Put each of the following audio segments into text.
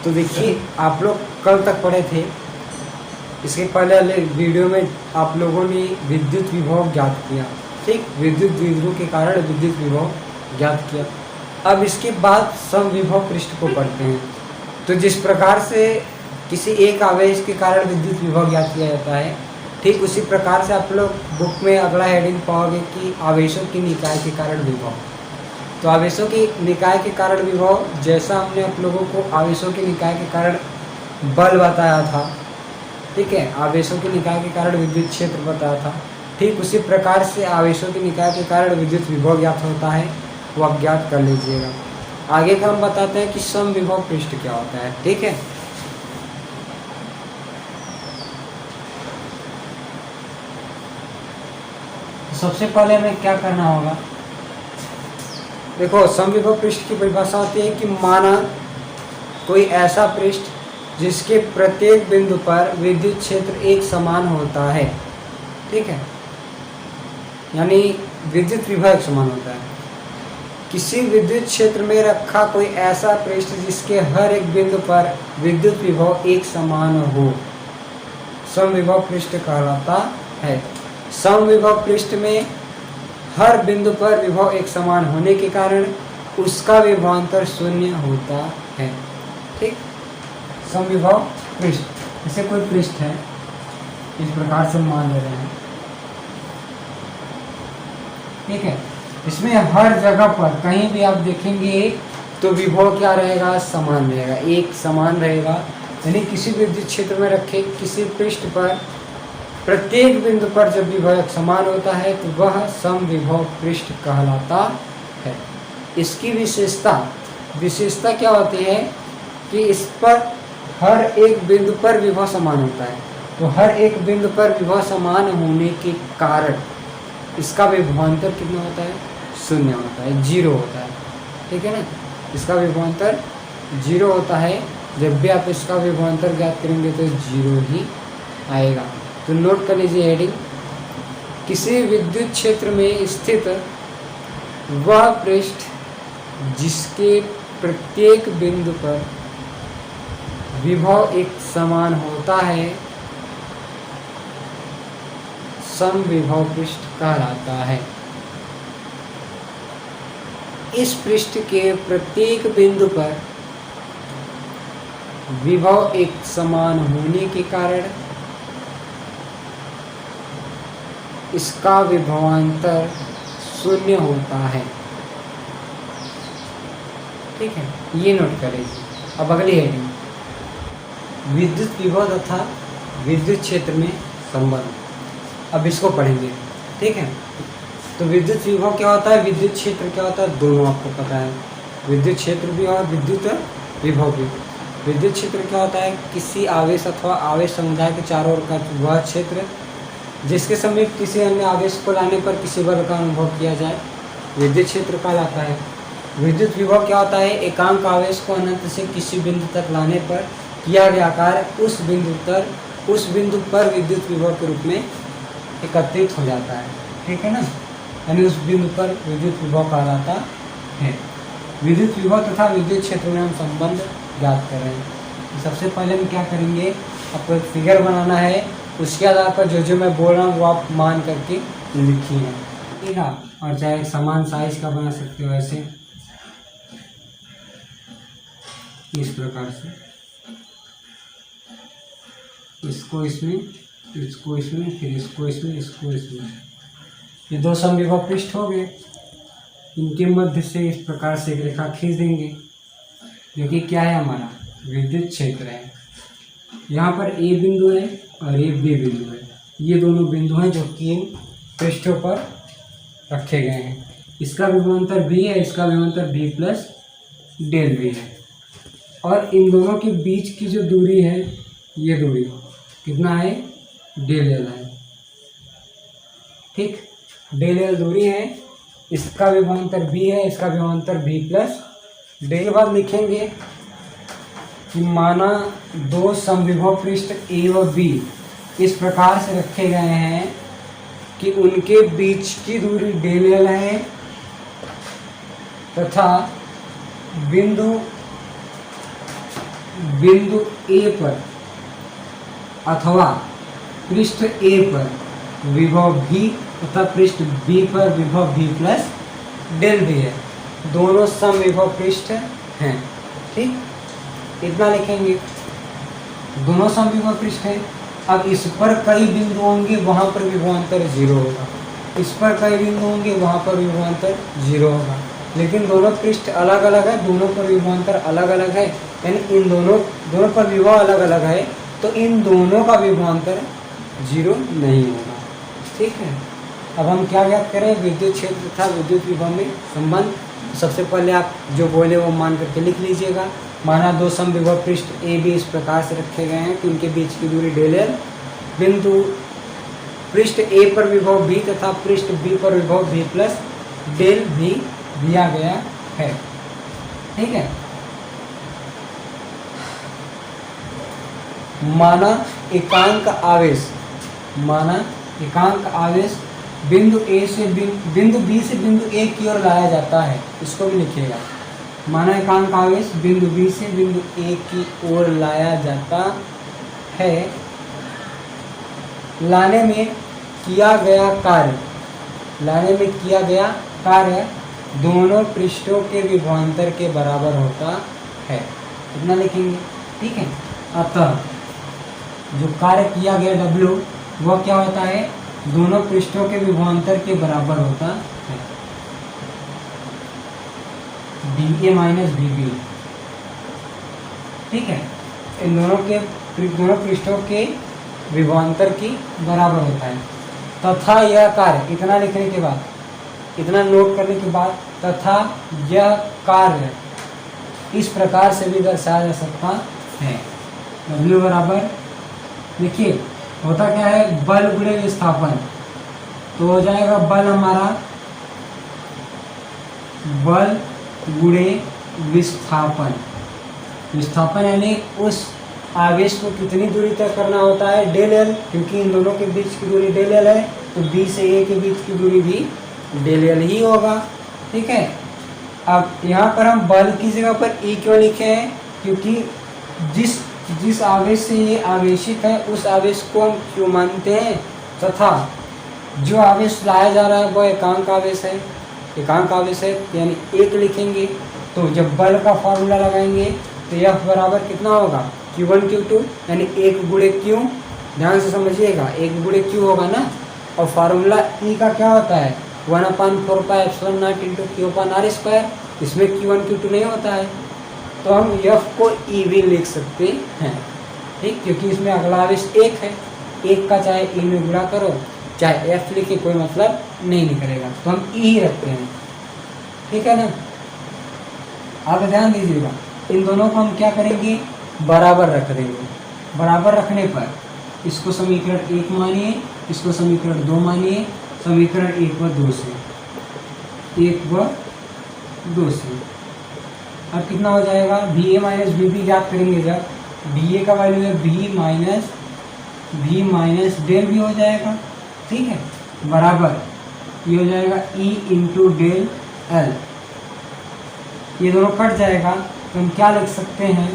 तो देखिए आप लोग कल तक पढ़े थे, इसके पहले वाले वीडियो में आप लोगों ने विद्युत विभव ज्ञात किया, ठीक, विद्युत द्विध्रुव के कारण विद्युत विभव ज्ञात किया। अब इसके बाद समविभव पृष्ठ को पढ़ते हैं। तो जिस प्रकार से किसी एक आवेश के कारण विद्युत विभव ज्ञात किया जाता है, ठीक उसी प्रकार से आप लोग बुक में अगला हेडिंग पाओगे कि आवेशों की निकाय के कारण विभव। तो आवेशों की निकाय के कारण विभव, जैसा हमने आप लोगों को आवेशों की निकाय के कारण बल बताया था, ठीक है, आवेशों की निकाय के कारण विद्युत क्षेत्र बताया था, ठीक उसी प्रकार से आवेशों की निकाय के कारण विद्युत विभव ज्ञात होता है, वो आप ज्ञात कर लीजिएगा। आगे का हम बताते हैं कि समविभव पृष्ठ क्या होता है, ठीक है। सबसे पहले हमें क्या करना होगा, देखो समविभव पृष्ठ की परिभाषा होती है कि माना कोई ऐसा पृष्ठ जिसके प्रत्येक बिंदु पर विद्युत क्षेत्र एक समान होता है, ठीक है, यानी विद्युत विभव एक समान होता है। किसी विद्युत क्षेत्र में रखा कोई ऐसा पृष्ठ जिसके हर एक बिंदु पर विद्युत विभव एक समान हो, समविभव पृष्ठ कहलाता है। समविभव पृष्ठ में हर बिंदु पर विभव एक समान होने के कारण उसका विभवांतर शून्य होता है, ठीक। समविभव पृष्ठ, जैसे कोई पृष्ठ है, इस प्रकार से मान ले रहे हैं, ठीक है, इसमें हर जगह पर कहीं भी आप देखेंगे तो विभव क्या रहेगा, समान रहेगा, एक समान रहेगा। यानी किसी विद्युत क्षेत्र में रखे किसी पृष्ठ पर प्रत्येक बिंदु पर जब विभव समान होता है तो वह समविभव पृष्ठ कहलाता है। इसकी विशेषता क्या होती है कि इस पर हर एक बिंदु पर विभव समान होता है, तो हर एक बिंदु पर विभव समान होने के कारण इसका विभवांतर कितना होता है, शून्य होता है, जीरो होता है, ठीक है ना। इसका विभवांतर जीरो होता है, जब भी आप इसका विभवांतर ज्ञात करेंगे तो जीरो ही आएगा। तो नोट कर लीजिए हेडिंग, किसी विद्युत क्षेत्र में स्थित वह पृष्ठ जिसके प्रत्येक बिंदु पर विभव एक समान होता है समविभव पृष्ठ कहलाता है। इस पृष्ठ के प्रत्येक बिंदु पर विभव एक समान होने के कारण इसका विभवांतर शून्य होता है, ठीक है, ये नोट करें। अब अगली हेडिंग, विद्युत विभव तथा विद्युत क्षेत्र में संबंध। अब इसको पढ़ेंगे, ठीक है। तो विद्युत विभव क्या होता है, विद्युत क्षेत्र क्या होता है, दोनों आपको पता है, विद्युत क्षेत्र भी और विद्युत विभव भी। विद्युत क्षेत्र क्या होता है, किसी आवेश अथवा आवेश समुदाय के चारों ओर का वह क्षेत्र जिसके समीप किसी अन्य आवेश को लाने पर किसी बल का अनुभव किया जाए, विद्युत क्षेत्र कहलाता है। विद्युत विभव क्या होता है, एकांक आवेश को अनंत से किसी बिंदु तक लाने पर किया गया कार्य उस बिंदु पर विद्युत विभव के रूप में एकत्रित हो जाता है, ठीक है ना, यानी उस बिंदु पर विद्युत विभव कहलाता है। विद्युत विभव तथा विद्युत क्षेत्र में हम संबंध ज्ञात कर रहे हैं। तो सबसे पहले हम क्या करेंगे, आपको एक फिगर बनाना है, उसके आधार पर जो मैं बोल रहा हूँ वो आप मान करके लिखिए, ठीक है, और चाहे समान साइज का बना सकते हो ऐसे, इस प्रकार से, इसको इसमें, इसको इसमें, फिर इसको इसमें, इसको इसमें, ये दो समविभव पृष्ठ हो गए। इनके मध्य से इस प्रकार से एक रेखा खींच देंगे, जो कि क्या है, हमारा विद्युत क्षेत्र है। यहाँ पर ए बिंदु है और ये बी बिंदु है, ये दोनों बिंदु हैं जो कि इन पृष्ठों पर रखे गए हैं। इसका विभवांतर बी है, इसका विभवांतर बी प्लस डेल बी है, और इन दोनों के बीच की जो दूरी है, ये दूरी कितना है, डेल एल है, ठीक, डेल एल दूरी है। इसका विभवांतर बी है, इसका विभवांतर बी प्लस डेल। के बाद लिखेंगे कि माना दो समविभव पृष्ठ ए व बी इस प्रकार से रखे गए हैं कि उनके बीच की दूरी डेल एल है तथा बिंदु बिंदु ए पर अथवा पृष्ठ ए पर विभव v तथा पृष्ठ b पर विभव v प्लस डेल v है। दोनों समविभव पृष्ठ हैं। ठीक, इतना लिखेंगे, दोनों समविभव पृष्ठ है। अब इस पर कई बिंदु होंगे, वहाँ पर विभवांतर 0 होगा, इस पर कई बिंदु होंगे, वहाँ पर विभवांतर 0 होगा। लेकिन दोनों पृष्ठ अलग अलग है, दोनों पर विभवांतर अलग अलग है, यानी इन दोनों पर विभव अलग अलग है, तो इन दोनों का विभवांतर 0 नहीं होगा। ठीक है, अब हम क्या ज्ञात करें? विद्युत क्षेत्र तथा विद्युत विभव में संबंध। सबसे पहले आप जो बोले वो मान करके लिख लीजिएगा। माना दो समविभव पृष्ठ ए बी इस प्रकार से रखे गए हैं कि उनके बीच की दूरी डेल एल, बिंदु पृष्ठ ए पर विभव बी तथा पृष्ठ बी पर विभव बी प्लस डेल भी दिया गया है। ठीक है, माना एकांक आवेश बिंदु ए से बिंदु बी से बिंदु ए की ओर लाया जाता है, इसको भी लिखिएगा। माना एकांक आवेश बिंदु बी से बिंदु ए की ओर लाया जाता है। लाने में किया गया कार्य दोनों पृष्ठों के विभवांतर के बराबर होता है, इतना लिखेंगे। ठीक है, अतः जो कार्य किया गया W वह क्या होता है? दोनों पृष्ठों के विभवांतर के बराबर होता है, BA माइनस BB। ठीक है, इन दोनों पृष्ठों के विभवांतर की बराबर होता है। तथा यह कार्य, इतना लिखने के बाद, इतना नोट करने के बाद, तथा यह कार्य इस प्रकार से भी दर्शाया जा सकता है। W बराबर, देखिए होता क्या है, बल गुणे विस्थापन, तो हो जाएगा बल हमारा बल गुणे विस्थापन। विस्थापन यानी उस आवेश को कितनी दूरी तक करना होता है? डेल एल, क्योंकि इन दोनों के बीच की दूरी डेल एल है, तो बी से ए के बीच की दूरी भी डेल एल ही होगा। ठीक है, अब यहाँ पर हम बल की जगह पर ई क्यों लिखे हैं? क्योंकि जिस आवेश से ये आवेशित है उस आवेश को हम क्यों मानते हैं, तथा जो आवेश लाया जा रहा है वह एकांक आवेश है। एकांक आवेश है यानी एक लिखेंगे, तो जब बल का फॉर्मूला लगाएंगे तो F बराबर कितना होगा? Q1 Q2 यानी 1 गुणे Q, ध्यान से समझिएगा, 1 गुणे Q होगा ना। और फार्मूला E का क्या होता है? 1/4πε0 × Q/r²। इसमें Q1 Q2 नहीं होता है, तो हम F को E भी लिख सकते हैं। ठीक, क्योंकि इसमें अगला आवेश 1 है, 1 का चाहे E में गुणा करो चाहे F लिखे, कोई मतलब नहीं निकलेगा, तो हम E ही रखते हैं। ठीक है ना, आप ध्यान दीजिएगा, इन दोनों को हम क्या करेंगे? बराबर रख देंगे। बराबर रखने पर इसको समीकरण 1 मानिए, इसको समीकरण 2 मानिए, समीकरण 1 व 2 से, 1 व 2 से अब कितना हो जाएगा? BA माइनस BB ज्ञात करेंगे जब BA का वैल्यू है B माइनस डेल भी हो जाएगा। ठीक है, बराबर ये हो जाएगा E इंटू डेल L, ये दोनों कट जाएगा, तो हम क्या लिख सकते हैं?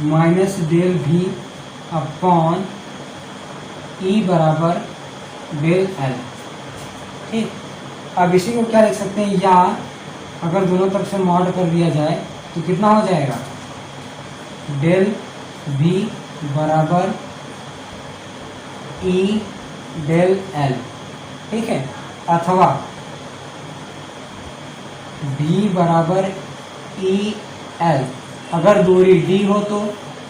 Minus del V upon E बराबर डेल L। ठीक, अब इसी को क्या लिख सकते हैं? या अगर दोनों तरफ से मॉड कर दिया जाए तो कितना हो जाएगा? डेल V बराबर E डेल L। ठीक है, अथवा B बराबर E L। अगर दूरी D हो तो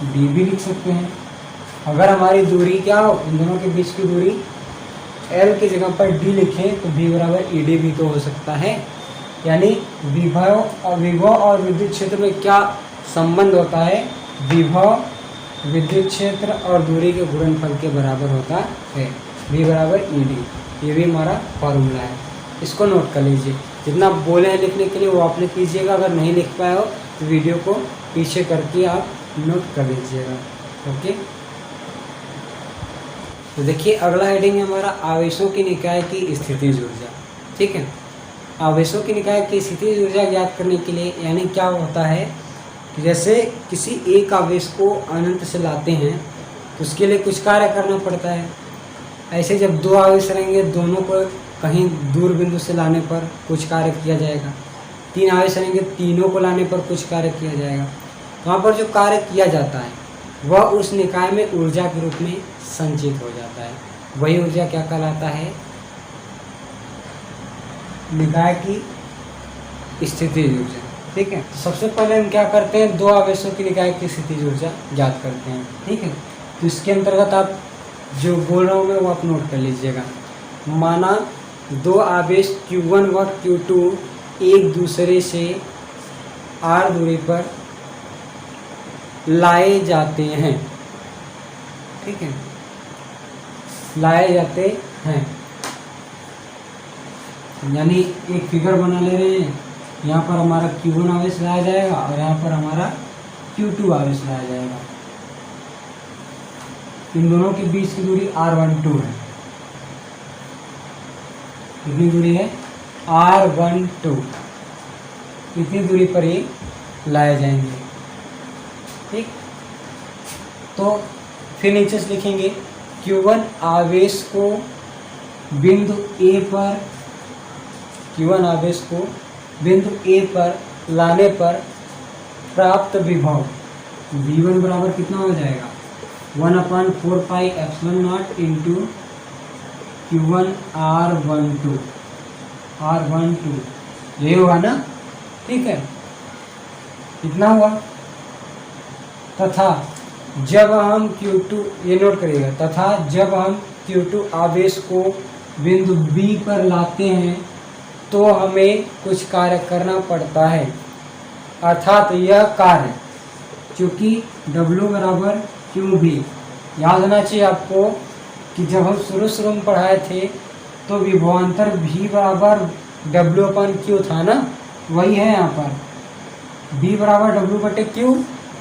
D भी लिख सकते हैं। अगर हमारी दूरी क्या हो, इन दोनों के बीच की दूरी L की जगह पर D लिखें तो B बराबर ED भी तो हो सकता है। यानी विभव और विद्युत क्षेत्र में क्या संबंध होता है? विभव विद्युत क्षेत्र और दूरी के गुणनफल के बराबर होता है, V बराबर ED। ये भी हमारा फॉर्मूला है, इसको नोट कर लीजिए। जितना बोले हैं लिखने के लिए वो आप लिख लीजिएगा, अगर नहीं लिख पाए हो तो वीडियो को पीछे करके आप नोट कर लीजिएगा। ओके, तो देखिए अगला हेडिंग है हमारा आवेशों की निकाय की स्थितिज ऊर्जा। ठीक है, आवेशों की निकाय की स्थितिज ऊर्जा ज्ञात करने के लिए, यानी क्या होता है कि जैसे किसी एक आवेश को अनंत से लाते हैं तो उसके लिए कुछ कार्य करना पड़ता है। ऐसे जब दो आवेश रहेंगे, दोनों को कहीं दूर बिंदु से लाने पर कुछ कार्य किया जाएगा। तीन आवेश रहेंगे, तीनों को लाने पर कुछ कार्य किया जाएगा। वहाँ पर जो कार्य किया जाता है वह उस निकाय में ऊर्जा के रूप में संचित हो जाता है। वही ऊर्जा क्या कहलाता है? निकाय की स्थितिज ऊर्जा। ठीक है, तो सबसे पहले हम क्या करते हैं, दो आवेशों की निकाय की स्थितिज ऊर्जा ज्ञात करते हैं। ठीक है, तो इसके अंतर्गत आप जो बोल रहा हूँ मैं वो आप नोट कर लीजिएगा। माना दो आवेश Q1 व Q2 एक दूसरे से r दूरी पर लाए जाते हैं। ठीक है, लाए जाते हैं यानी एक फिगर बना ले रहे हैं। यहाँ पर हमारा Q1 आवेश लाया जाएगा और यहाँ पर हमारा Q2 आवेश लाया जाएगा। इन दोनों के बीच की दूरी r12 है। कितनी दूरी है? r12। इतनी दूरी पर ये लाए जाएंगे। ठीक, तो फिर नीचे से लिखेंगे Q1 आवेश को बिंदु A पर, Q1 आवेश को बिंदु A पर लाने पर प्राप्त विभव V1 बराबर कितना हो जाएगा? 1/4 pi epsilon not into Q1 R12 ये होगा ना। ठीक है, कितना हुआ? तथा जब हम Q2, ये नोट करिएगा, तथा जब हम Q2 आवेश को बिंदु B पर लाते हैं तो हमें कुछ कार्य करना पड़ता है। अर्थात यह कार्य, चूँकि W बराबर QV, याद होना चाहिए आपको कि जब हम शुरू में पढ़ाए थे तो विभवांतर V बराबर W/Q था ना, वही है यहाँ पर। V बराबर W/Q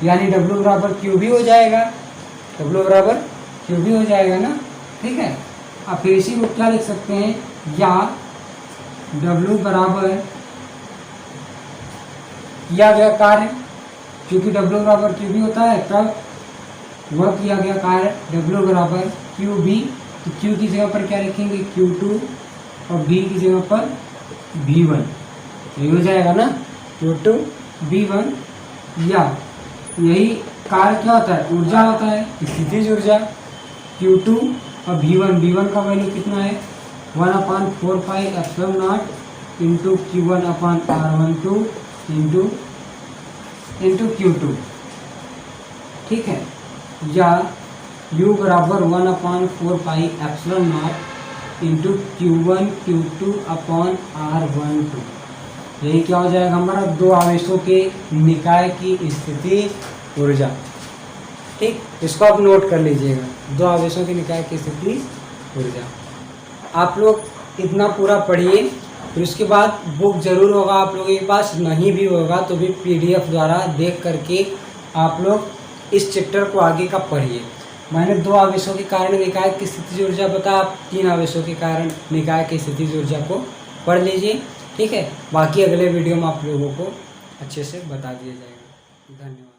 यानी W बराबर QV हो जाएगा। W बराबर QV हो जाएगा ना। ठीक है, आप फिर इसी को क्या लिख सकते हैं, या W बराबर किया गया कार्य, क्योंकि W बराबर QV होता है, तब वह किया गया कार्य W बराबर QV। तो Q की जगह पर क्या लिखेंगे? Q2 और V की जगह पर V1। ये हो जाएगा ना, Q2 V1। या यही कार्य क्या होता है? ऊर्जा होता है, स्थितिज ऊर्जा। Q2 और V1 का वैल्यू कितना है? 1/4 pi epsilon not into Q1 upon R12 into Q2। ठीक है, या U बराबर 1/4 pi epsilon not into Q1 Q2 upon R12। यही क्या हो जाएगा हमारा? दो आवेशों के निकाय की स्थिति ऊर्जा। ठीक, इसको आप नोट कर लीजिएगा, दो आवेशों के निकाय की स्थिति ऊर्जा। आप लोग इतना पूरा पढ़िए, फिर उसके बाद बुक जरूर होगा आप लोगों के पास, नहीं भी होगा तो भी PDF द्वारा देख करके आप लोग इस चैप्टर को आगे का पढ़िए। मैंने दो आवेशों के कारण निकाय की स्थितिज ऊर्जा बताया, आप तीन आवेशों के कारण निकाय की स्थितिज ऊर्जा को पढ़ लीजिए। ठीक है, बाकी अगले वीडियो में आप लोगों को अच्छे से बता दिया जाएगा। धन्यवाद।